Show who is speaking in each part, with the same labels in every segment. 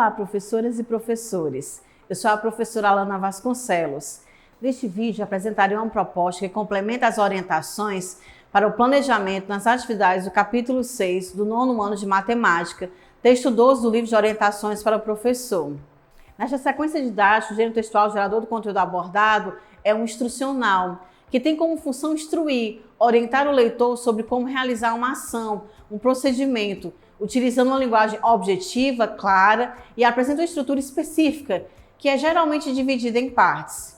Speaker 1: Olá, professoras e professores. Eu sou a professora Alana Vasconcelos. Neste vídeo, apresentarei uma proposta que complementa as orientações para o planejamento nas atividades do capítulo 6 do 9º ano de Matemática, texto 12 do livro de orientações para o professor. Nesta sequência didática, o gênero textual gerador do conteúdo abordado é um instrucional, que tem como função instruir, orientar o leitor sobre como realizar uma ação, um procedimento, utilizando uma linguagem objetiva, clara e apresenta uma estrutura específica, que é geralmente dividida em partes.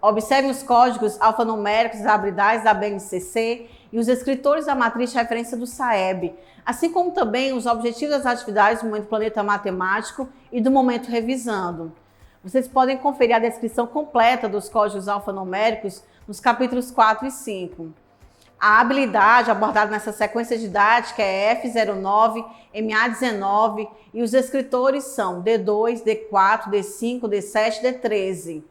Speaker 1: Observem os códigos alfanuméricos das habilidades da BNCC e os escritores da matriz de referência do SAEB, assim como também os objetivos das atividades do Momento Planeta Matemático e do Momento Revisando. Vocês podem conferir a descrição completa dos códigos alfanuméricos nos capítulos 4 e 5. A habilidade abordada nessa sequência didática é F09, MA19 e os escritores são D2, D4, D5, D7 e D13.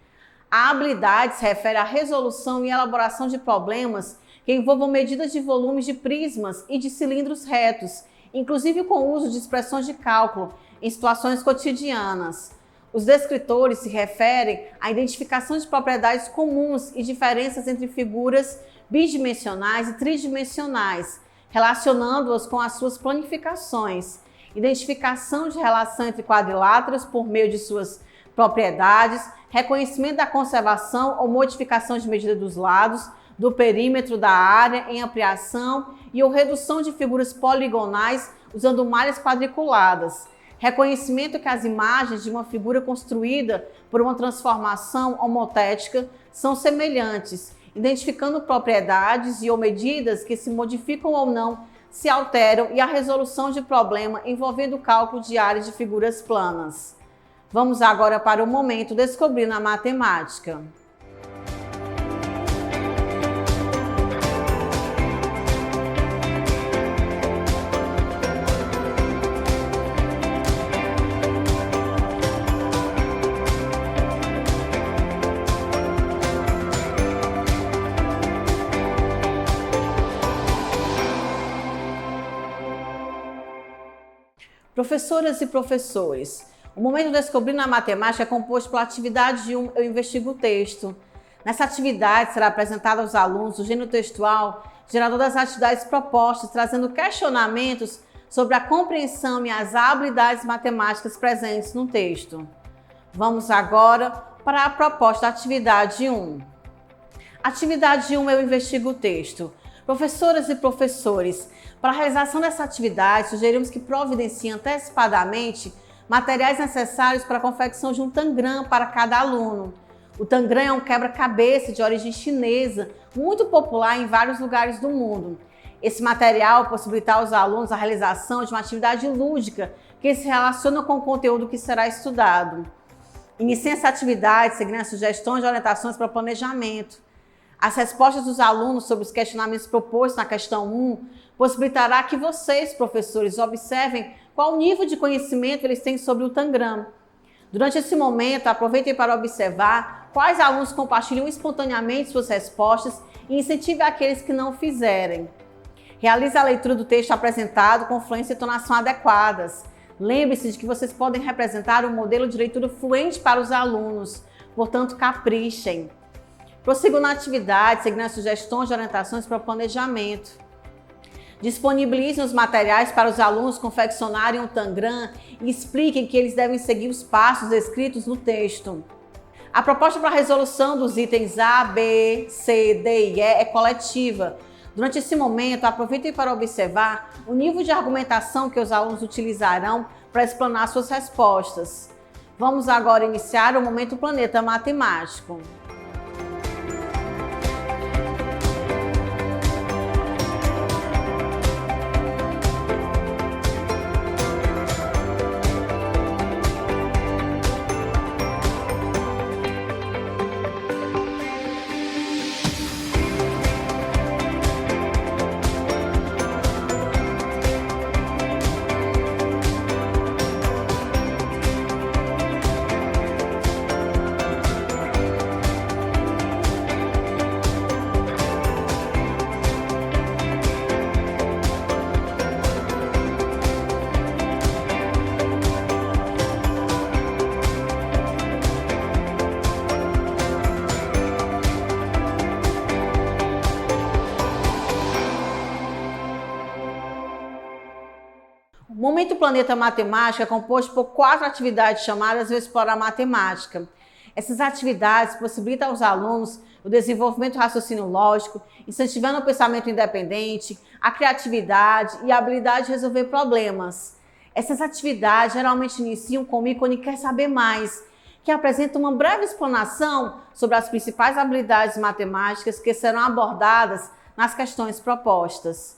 Speaker 1: A habilidade se refere à resolução e elaboração de problemas que envolvam medidas de volumes de prismas e de cilindros retos, inclusive com o uso de expressões de cálculo em situações cotidianas. Os descritores se referem à identificação de propriedades comuns e diferenças entre figuras bidimensionais e tridimensionais, relacionando-as com as suas planificações, identificação de relação entre quadriláteros por meio de suas propriedades, reconhecimento da conservação ou modificação de medida dos lados, do perímetro da área em ampliação e ou redução de figuras poligonais usando malhas quadriculadas. Reconhecimento que as imagens de uma figura construída por uma transformação homotética são semelhantes, identificando propriedades e ou medidas que se modificam ou não, se alteram e a resolução de problema envolvendo o cálculo de áreas de figuras planas. Vamos agora para o momento Descobrindo a Matemática. Professoras e professores, o Momento Descobrindo a Matemática é composto pela atividade 1, Eu Investigo o Texto. Nessa atividade será apresentado aos alunos o gênero textual, gerador das atividades propostas, trazendo questionamentos sobre a compreensão e as habilidades matemáticas presentes no texto. Vamos agora para a proposta da atividade 1. Atividade 1, Eu Investigo o Texto. Professoras e professores, para a realização dessa atividade, sugerimos que providenciem antecipadamente materiais necessários para a confecção de um tangram para cada aluno. O tangram é um quebra-cabeça de origem chinesa, muito popular em vários lugares do mundo. Esse material possibilitará aos alunos a realização de uma atividade lúdica que se relaciona com o conteúdo que será estudado. Iniciem essa atividade seguindo as sugestões e orientações para o planejamento. As respostas dos alunos sobre os questionamentos propostos na questão 1 possibilitará que vocês, professores, observem qual o nível de conhecimento eles têm sobre o tangram. Durante esse momento, aproveitem para observar quais alunos compartilham espontaneamente suas respostas e incentive aqueles que não fizerem. Realize a leitura do texto apresentado com fluência e entonação adequadas. Lembre-se de que vocês podem representar um modelo de leitura fluente para os alunos, portanto, caprichem. Prossigam na atividade, seguindo as sugestões e orientações para o planejamento. Disponibilizem os materiais para os alunos confeccionarem um tangram e expliquem que eles devem seguir os passos descritos no texto. A proposta para a resolução dos itens A, B, C, D e E é coletiva. Durante esse momento, aproveitem para observar o nível de argumentação que os alunos utilizarão para explanar suas respostas. Vamos agora iniciar o Momento Planeta Matemático. Momento Planeta Matemática é composto por 4 atividades chamadas Vou Explorar Matemática. Essas atividades possibilitam aos alunos o desenvolvimento do raciocínio lógico, incentivando o pensamento independente, a criatividade e a habilidade de resolver problemas. Essas atividades geralmente iniciam com o ícone Quer Saber Mais, que apresenta uma breve explanação sobre as principais habilidades matemáticas que serão abordadas nas questões propostas.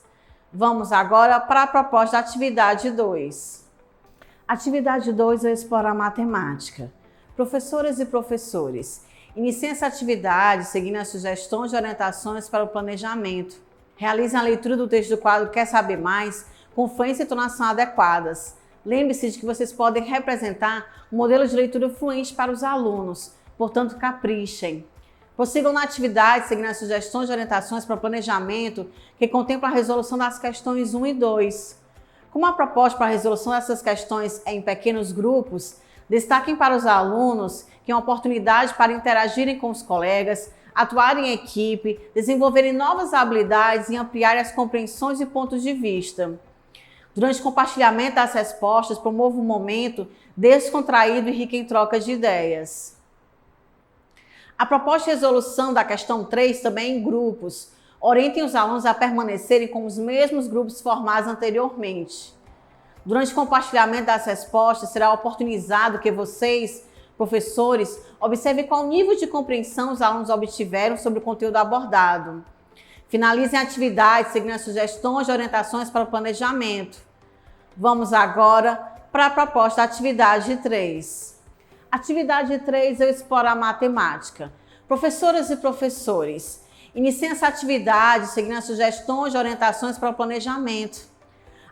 Speaker 1: Vamos agora para a proposta da atividade 2. Atividade 2 é explorar matemática. Professoras e professores, iniciem essa atividade seguindo as sugestões de orientações para o planejamento. Realizem a leitura do texto do quadro Quer Saber Mais com fluência e entonação adequadas. Lembre-se de que vocês podem representar um modelo de leitura fluente para os alunos, portanto, caprichem. Prossigam na atividade seguindo as sugestões de orientações para o planejamento que contempla a resolução das questões 1 e 2. Como a proposta para a resolução dessas questões é em pequenos grupos, destaquem para os alunos que é uma oportunidade para interagirem com os colegas, atuarem em equipe, desenvolverem novas habilidades e ampliarem as compreensões e pontos de vista. Durante o compartilhamento das respostas, promova um momento descontraído e rico em trocas de ideias. A proposta de resolução da questão 3 também é em grupos. Orientem os alunos a permanecerem com os mesmos grupos formados anteriormente. Durante o compartilhamento das respostas, será oportunizado que vocês, professores, observem qual nível de compreensão os alunos obtiveram sobre o conteúdo abordado. Finalizem a atividade seguindo as sugestões de orientações para o planejamento. Vamos agora para a proposta da atividade 3. Atividade 3 é explorar matemática. Professoras e professores, iniciem essa atividade seguindo as sugestões de orientações para o planejamento.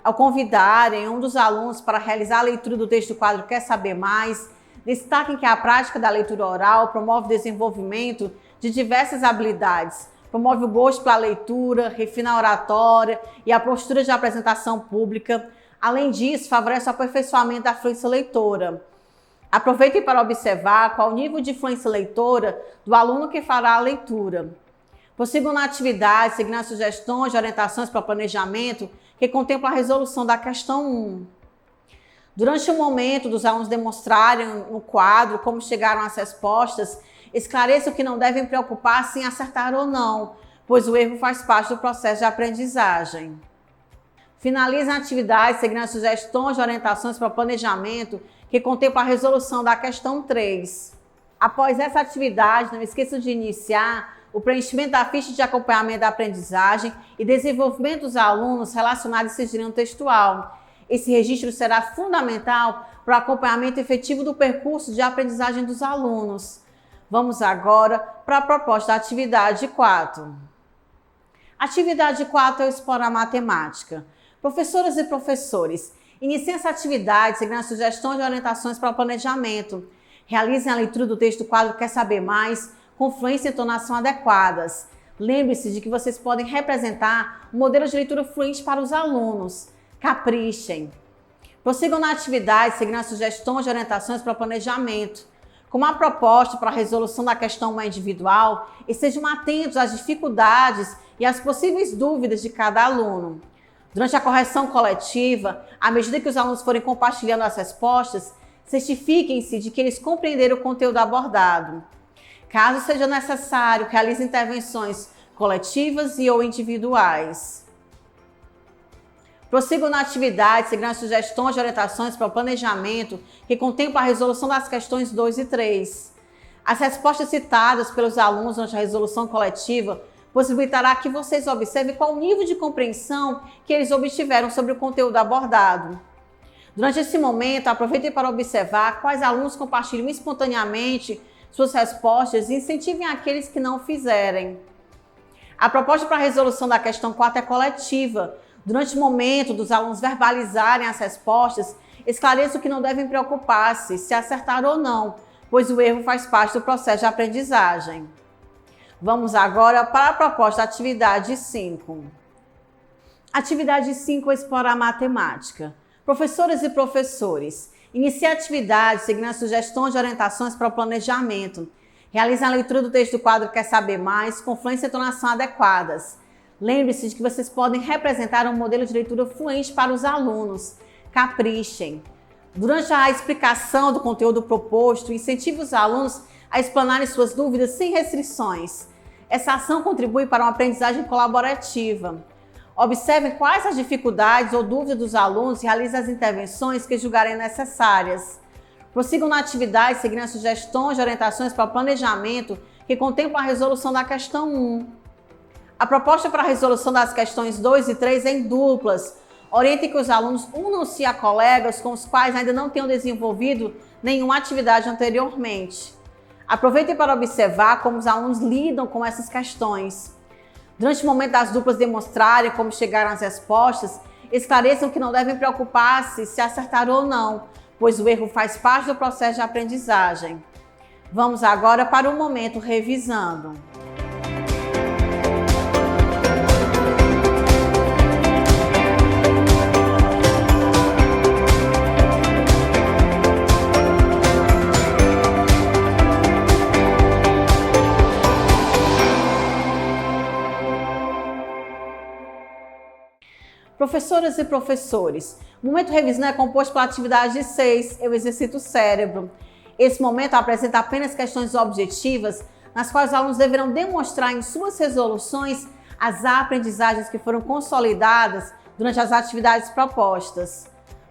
Speaker 1: Ao convidarem um dos alunos para realizar a leitura do texto do quadro Quer Saber Mais, destaquem que a prática da leitura oral promove o desenvolvimento de diversas habilidades, promove o gosto pela leitura, refina a oratória e a postura de apresentação pública. Além disso, favorece o aperfeiçoamento da fluência leitora. Aproveitem para observar qual o nível de fluência leitora do aluno que fará a leitura. Prossigam na atividade, seguindo as sugestões de orientações para o planejamento que contempla a resolução da questão 1. Durante o momento dos alunos demonstrarem no quadro como chegaram às respostas, esclareçam que não devem preocupar-se em acertar ou não, pois o erro faz parte do processo de aprendizagem. Finalizem a atividade seguindo as sugestões de orientações para o planejamento que contempla a resolução da questão 3. Após essa atividade, não esqueçam de iniciar o preenchimento da ficha de acompanhamento da aprendizagem e desenvolvimento dos alunos relacionados a esse gênero textual. Esse registro será fundamental para o acompanhamento efetivo do percurso de aprendizagem dos alunos. Vamos agora para a proposta da atividade 4. Atividade 4 é explorar matemática. Professoras e professores, iniciem essa atividade seguindo as sugestões de orientações para o planejamento. Realizem a leitura do texto do quadro Quer Saber Mais com fluência e entonação adequadas. Lembre-se de que vocês podem representar um modelo de leitura fluente para os alunos. Caprichem. Prossigam na atividade seguindo as sugestões de orientações para o planejamento. Como a proposta para a resolução da questão 1 é individual, estejam atentos às dificuldades e às possíveis dúvidas de cada aluno. Durante a correção coletiva, à medida que os alunos forem compartilhando as respostas, certifiquem-se de que eles compreenderam o conteúdo abordado. Caso seja necessário, realize intervenções coletivas e ou individuais. Prossigam na atividade, seguindo as sugestões de orientações para o planejamento que contempla a resolução das questões 2 e 3. As respostas citadas pelos alunos durante a resolução coletiva possibilitará que vocês observem qual o nível de compreensão que eles obtiveram sobre o conteúdo abordado. Durante esse momento, aproveitem para observar quais alunos compartilham espontaneamente suas respostas e incentivem aqueles que não o fizerem. A proposta para a resolução da questão 4 é coletiva. Durante o momento dos alunos verbalizarem as respostas, esclareçam que não devem preocupar-se se acertar ou não, pois o erro faz parte do processo de aprendizagem. Vamos agora para a proposta da atividade 5. Atividade 5 é explorar matemática. Professoras e professores, inicie a atividade seguindo as sugestões de orientações para o planejamento. Realizem a leitura do texto do quadro Quer Saber Mais com fluência e entonação adequadas. Lembre-se de que vocês podem representar um modelo de leitura fluente para os alunos. caprichem. Durante a explicação do conteúdo proposto, incentive os alunos a explanarem suas dúvidas sem restrições. Essa ação contribui para uma aprendizagem colaborativa. Observe quais as dificuldades ou dúvidas dos alunos e realize as intervenções que julgarem necessárias. Prossigam na atividade seguindo as sugestões e orientações para o planejamento que contemplam a resolução da questão 1. A proposta para a resolução das questões 2 e 3 é em duplas. Oriente que os alunos unam-se a colegas com os quais ainda não tenham desenvolvido nenhuma atividade anteriormente. Aproveitem para observar como os alunos lidam com essas questões. Durante o momento das duplas demonstrarem como chegaram às respostas, esclareçam que não devem preocupar-se se acertaram ou não, pois o erro faz parte do processo de aprendizagem. Vamos agora para o momento revisando. Professoras e professores, o momento revisando é composto pela atividade 6, eu exercito o cérebro. Esse momento apresenta apenas questões objetivas, nas quais os alunos deverão demonstrar em suas resoluções as aprendizagens que foram consolidadas durante as atividades propostas.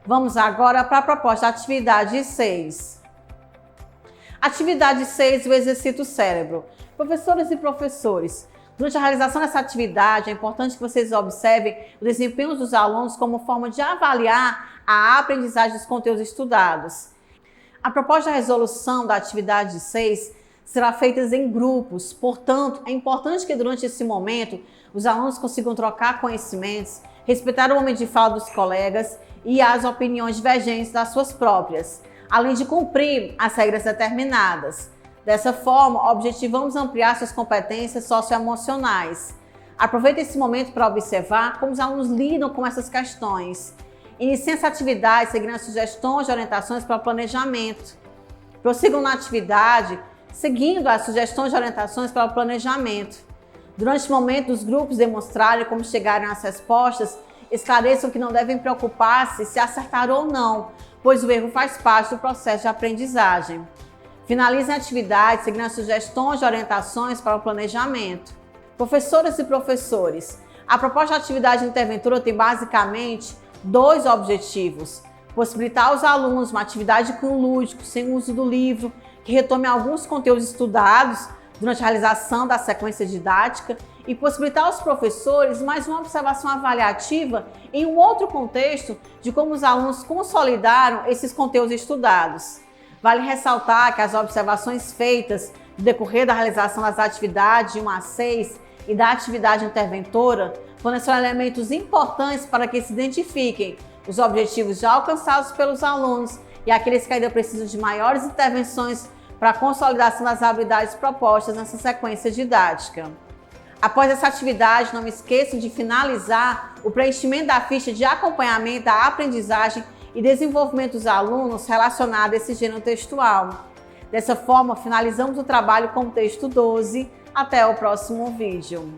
Speaker 1: Vamos agora para a proposta da atividade 6. Atividade 6, eu exercito o cérebro. Professoras e professores, durante a realização dessa atividade, é importante que vocês observem o desempenho dos alunos como forma de avaliar a aprendizagem dos conteúdos estudados. A proposta de resolução da atividade 6 será feita em grupos, portanto, é importante que durante esse momento os alunos consigam trocar conhecimentos, respeitar o momento de fala dos colegas e as opiniões divergentes das suas próprias, além de cumprir as regras determinadas. Dessa forma, objetivamos ampliar suas competências socioemocionais. Aproveite esse momento para observar como os alunos lidam com essas questões. Iniciem essa atividade seguindo as sugestões e orientações para o planejamento. Prossigam na atividade seguindo as sugestões e orientações para o planejamento. Durante o momento dos grupos demonstrarem como chegarem às respostas, esclareçam que não devem preocupar-se se acertaram ou não, pois o erro faz parte do processo de aprendizagem. Finalizem a atividade seguindo as sugestões e orientações para o planejamento. Professoras e professores, a proposta de atividade interventora tem basicamente 2 objetivos: possibilitar aos alunos uma atividade com lúdico, sem uso do livro, que retome alguns conteúdos estudados durante a realização da sequência didática, e possibilitar aos professores mais uma observação avaliativa em um outro contexto de como os alunos consolidaram esses conteúdos estudados. Vale ressaltar que as observações feitas no decorrer da realização das atividades de 1 a 6 e da atividade interventora forneceram elementos importantes para que se identifiquem os objetivos já alcançados pelos alunos e aqueles que ainda precisam de maiores intervenções para a consolidação das habilidades propostas nessa sequência didática. Após essa atividade, não esqueçam de finalizar o preenchimento da ficha de acompanhamento da aprendizagem e desenvolvimento dos alunos relacionado a esse gênero textual. Dessa forma, finalizamos o trabalho com o texto 12. Até o próximo vídeo.